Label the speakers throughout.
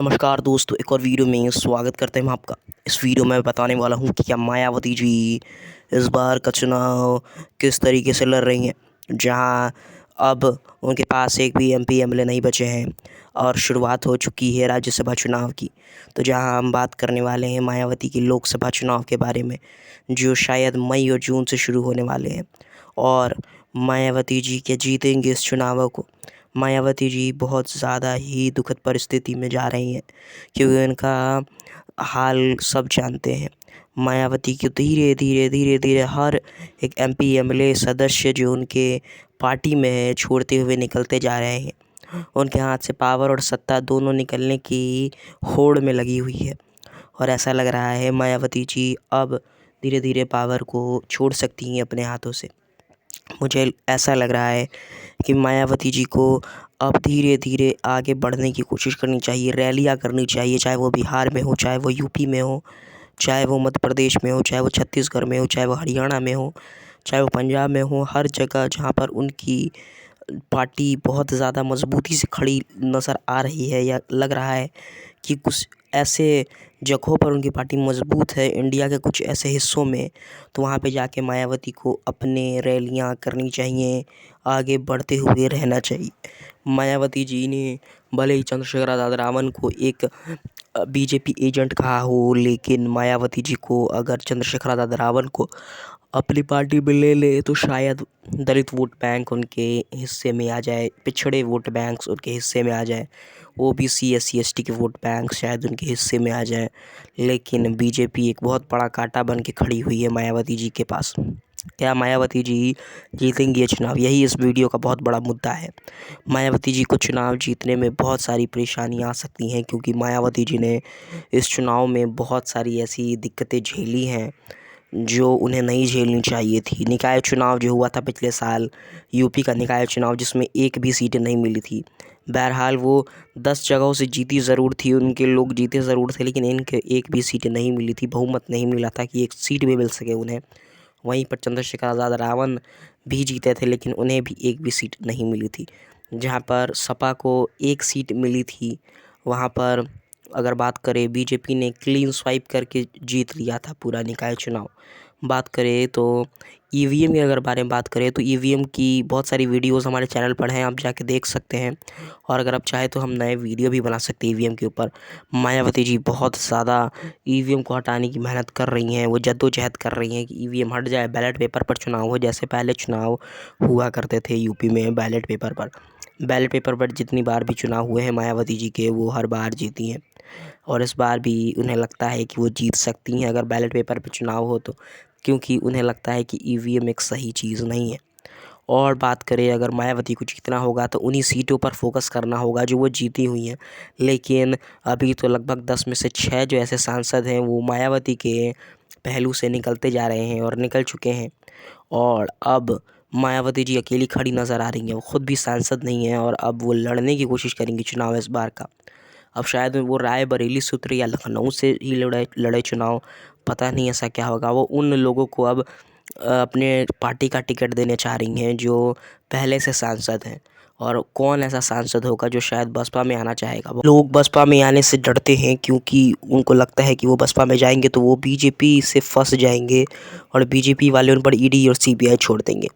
Speaker 1: नमस्कार दोस्तों, एक और वीडियो में स्वागत करते हैं हम आपका। इस वीडियो में मैं बताने वाला हूं कि क्या मायावती जी इस बार का चुनाव किस तरीके से लड़ रही हैं, जहां अब उनके पास एक भी एमपी एमएलए नहीं बचे हैं और शुरुआत हो चुकी है राज्यसभा चुनाव की। तो जहां हम बात करने वाले हैं मायावती के लोकसभा चुनाव के बारे में, जो शायद मई और जून से शुरू होने वाले हैं। और मायावती जी के जीतेंगे इस चुनाव को। मायावती जी बहुत ज़्यादा ही दुखद परिस्थिति में जा रही हैं, क्योंकि उनका हाल सब जानते हैं। मायावती को धीरे धीरे धीरे धीरे हर एक एमपी एमएलए सदस्य जो उनके पार्टी में है छोड़ते हुए निकलते जा रहे हैं। उनके हाथ से पावर और सत्ता दोनों निकलने की होड़ में लगी हुई है, और ऐसा लग रहा है मायावती जी अब धीरे धीरे पावर को छोड़ सकती हैं अपने हाथों से। मुझे ऐसा लग रहा है कि मायावती जी को अब धीरे धीरे आगे बढ़ने की कोशिश करनी चाहिए, रैलियां करनी चाहिए, चाहे वो बिहार में हो, चाहे वो यूपी में हो, चाहे वो मध्य प्रदेश में हो, चाहे वो छत्तीसगढ़ में हो, चाहे वो हरियाणा में हो, चाहे वो पंजाब में हो। हर जगह जहाँ पर उनकी पार्टी बहुत ज़्यादा मजबूती से खड़ी नज़र आ रही है, या लग रहा है कि कुछ ऐसे जगहों पर उनकी पार्टी मजबूत है इंडिया के कुछ ऐसे हिस्सों में, तो वहाँ पे जाके मायावती को अपने रैलियाँ करनी चाहिए, आगे बढ़ते हुए रहना चाहिए। मायावती जी ने भले ही चंद्रशेखर आज़ाद रावण को एक बीजेपी एजेंट कहा हो, लेकिन मायावती जी को अगर चंद्रशेखर आज़ाद रावण को अपनी पार्टी में ले ले तो शायद दलित वोट बैंक उनके हिस्से में आ जाए, पिछड़े वोट बैंक उनके हिस्से में आ जाए, ओबीसी एससी एसटी के वोट बैंक शायद उनके हिस्से में आ जाए। लेकिन बीजेपी एक बहुत बड़ा कांटा बन के खड़ी हुई है मायावती जी के पास। क्या मायावती जी जीतेंगी ये चुनाव? यही इस वीडियो का बहुत बड़ा मुद्दा है। मायावती जी को चुनाव जीतने में बहुत सारी परेशानियां आ सकती हैं, क्योंकि मायावती जी ने इस चुनाव में बहुत सारी ऐसी दिक्कतें झेली हैं जो उन्हें नहीं झेलनी चाहिए थी। निकाय चुनाव जो हुआ था पिछले साल, यूपी का निकाय चुनाव, जिसमें एक भी सीटें नहीं मिली थी। बहरहाल वो 10 जगहों से जीती ज़रूर थी, उनके लोग जीते ज़रूर थे, लेकिन इनके एक भी सीटें नहीं मिली थी, बहुमत नहीं मिला था कि एक सीट भी मिल सके उन्हें। वहीं पर चंद्रशेखर आज़ाद रावण भी जीते थे, लेकिन उन्हें भी एक भी सीट नहीं मिली थी। जहाँ पर सपा को एक सीट मिली थी, वहाँ पर अगर बात करें बीजेपी ने क्लीन स्वाइप करके जीत लिया था पूरा निकाय चुनाव। बात करें तो ईवीएम की अगर बारे में बात करें तो ईवीएम की बहुत सारी वीडियोस हमारे चैनल पर हैं, आप जाके देख सकते हैं। और अगर आप चाहें तो हम नए वीडियो भी बना सकते हैं ईवीएम के ऊपर। मायावती जी बहुत ज़्यादा ईवीएम को हटाने की मेहनत कर रही हैं, वो जद्दोजहद कर रही हैं कि ईवीएम हट जाए, बैलेट पेपर पर चुनाव हो, जैसे पहले चुनाव हुआ करते थे यूपी में बैलेट पेपर पर। बैलेट पेपर पर जितनी बार भी चुनाव हुए हैं मायावती जी के, वो हर बार जीती हैं, और इस बार भी उन्हें लगता है कि वो जीत सकती हैं अगर बैलेट पेपर पे चुनाव हो तो, क्योंकि उन्हें लगता है कि ईवीएम एक सही चीज़ नहीं है। और बात करें अगर मायावती को जीतना होगा तो उन्हीं सीटों पर फोकस करना होगा जो वो जीती हुई हैं। लेकिन अभी तो लगभग 10 में से 6 जो ऐसे सांसद हैं वो मायावती के पहलू से निकलते जा रहे हैं और निकल चुके हैं, और अब मायावती जी अकेली खड़ी नज़र आ रही हैं। वो खुद भी सांसद नहीं हैं और अब वो लड़ने की कोशिश करेंगी चुनाव इस बार का। अब शायद वो रायबरेली से उतरे या लखनऊ से ही लड़े चुनाव, पता नहीं ऐसा क्या होगा। वो उन लोगों को अब अपने पार्टी का टिकट देने चाह रही हैं जो पहले से सांसद हैं, और कौन ऐसा सांसद होगा जो शायद बसपा में आना चाहेगा। वो लोग बसपा में आने से डरते हैं, क्योंकि उनको लगता है कि वो बसपा में जाएंगे तो वो बीजेपी से फंस जाएंगे और बीजेपी वाले उन पर ईडी और सीबीआई छोड़ देंगे।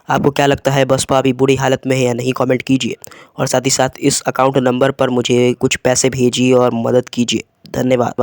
Speaker 1: आपको क्या लगता है, बसपा अभी बुरी हालत में है या नहीं? कमेंट कीजिए, और साथ ही साथ इस अकाउंट नंबर पर मुझे कुछ पैसे भेजिए और मदद कीजिए। धन्यवाद।